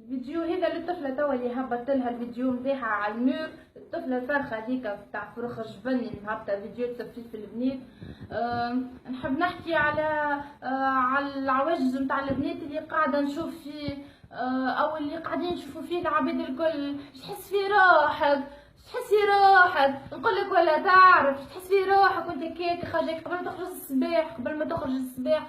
الفيديو هذا للطفله توا اللي هبطت لها الفيديو نتاعها على المور، الطفله الفرخه هذيك تاع فرخ جبني مهبطه فيديو تصفي في البنات. نحب نحكي على العواجز نتاع البنات اللي قاعده نشوف فيه، او اللي قاعدين نشوفوا فيه العباد الكل. تحس في روحك، تحسي روحك، نقول لك ولا تعرف تحس في روحك وانت كيك خرجك قبل ما تخرج الصباح، قبل ما تخرج الصباح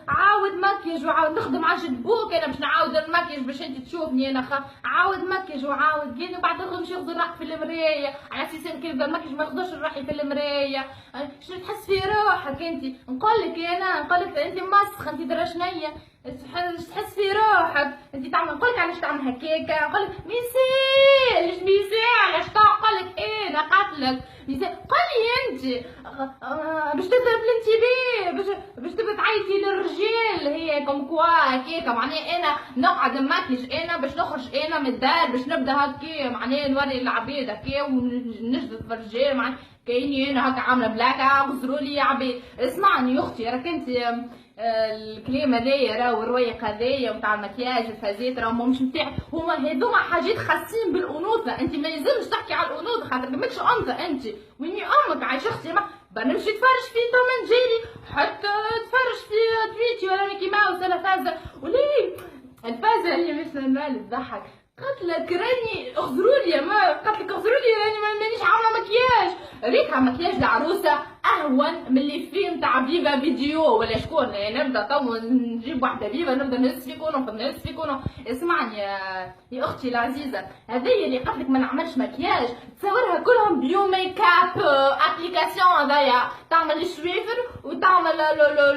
عاود مكياج وعاود نخدم عجل بوك. انا باش نعاود المكياج باش انت تشوفني انا عاود مكياج وعاود كي بعد تخرج ياخذ روحك في المرايه على اساس انك كي المكياج ما ياخذوش روحي في المرايه. شنو تحس في روحك انت؟ نقول لك انا نقول لك انت مسخه، انت درا شنيا تحس في روحك انت تعمل. نقول لك علاش تعمل هكاكا، نقول لك ميسالش علاش نقول لك ايه انا قاتلك قولي انت باش تضرب الانتباه، باش تبدا تعيطي للرجال هي كوم كوا هكاكا. معناها انا نقعد نمكيج انا باش نخرج انا من الدار باش نبدا هكا، معناها نوري العباد هكا ونجذب في الرجال. معناها كايني انا هكا عامله بلاكه غزروا لي يا عباد. اسمعني يا اختي، راك انت الكلام هذايا راهو الروايق هذايا نتاع المكياج الفازات راهم مش نتاعك، هما هذوما حاجات خاصين بالانوثه. انت ما يلزمش تحكي على الانوثه خاطر ماكش انثى انت. ويني امك عايش اختي ما بنمشي تفرج في توم اند جيري، حتى تفرج في تويتي ولا ميكي ماوس ولا فازه وليه الفازه اللي مش نورمال تضحك. قالت لك راني اغزرولي يا ما، قالت لك اغزرولي راني مانيش عامله مكياج. ريتها مكياج العروسه اهون من اللي فيه نتاع فيفا فيديو ولا شكون. يعني نبدا تو نجيب واحده فيفا نبدا نهز فيكم ونهز فيكم. اسمعني يا اختي العزيزه، هذه اللي قالت لك ما نعملش مكياج تصورها كلهم بيو ميك اب ابليكاسيون هذايا تعمل الشويفر وتعمل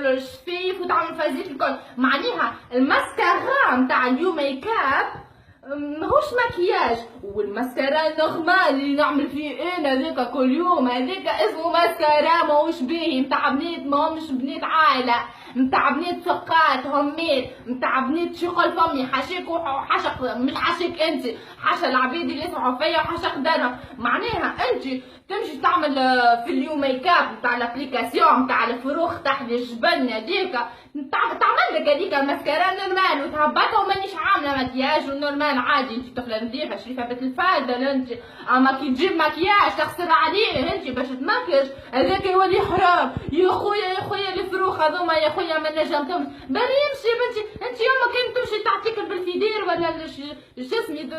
الشفيف وتعمل فازيت الكل. معناها الماسكارا نتاع اليو ميك اب ماهوش مكياج، والماسكارا نورمال اللي نعمل فيه انا هذاك كل يوم هذاك اسمه ماسكارا ماهوش باهي نتاع بنات ماهمش بنات عائله، نتاع بنات فقات همات، نتاع بنات شغل فمي حاشاك وحشق مش حاشاك انت، حاشا العباد اللي يسمعوا فيا وحاشا قدرهم. معناها انت تمشي تعمل في اليوم ميك اب نتاع الابليكاسيون نتاع الفروخ تاع الجبن هذيك تعمل لك هذيك الماسكارا نورمال وتهبطها ومانيش عامله مكياج ونورمال عادي. انت طفله نظيفه شريفه بنت الفاضل انت، اما كي تجيب مكياج تخسر عليه انت باش تمكيج هذاك يولي حرام. يا خويا الفروخ هذوما يا خويا ما نجمتهمش بل يمشي بنتي. انت يوم كنت تمشي تعطيك بالفيدير ولا شو اسمي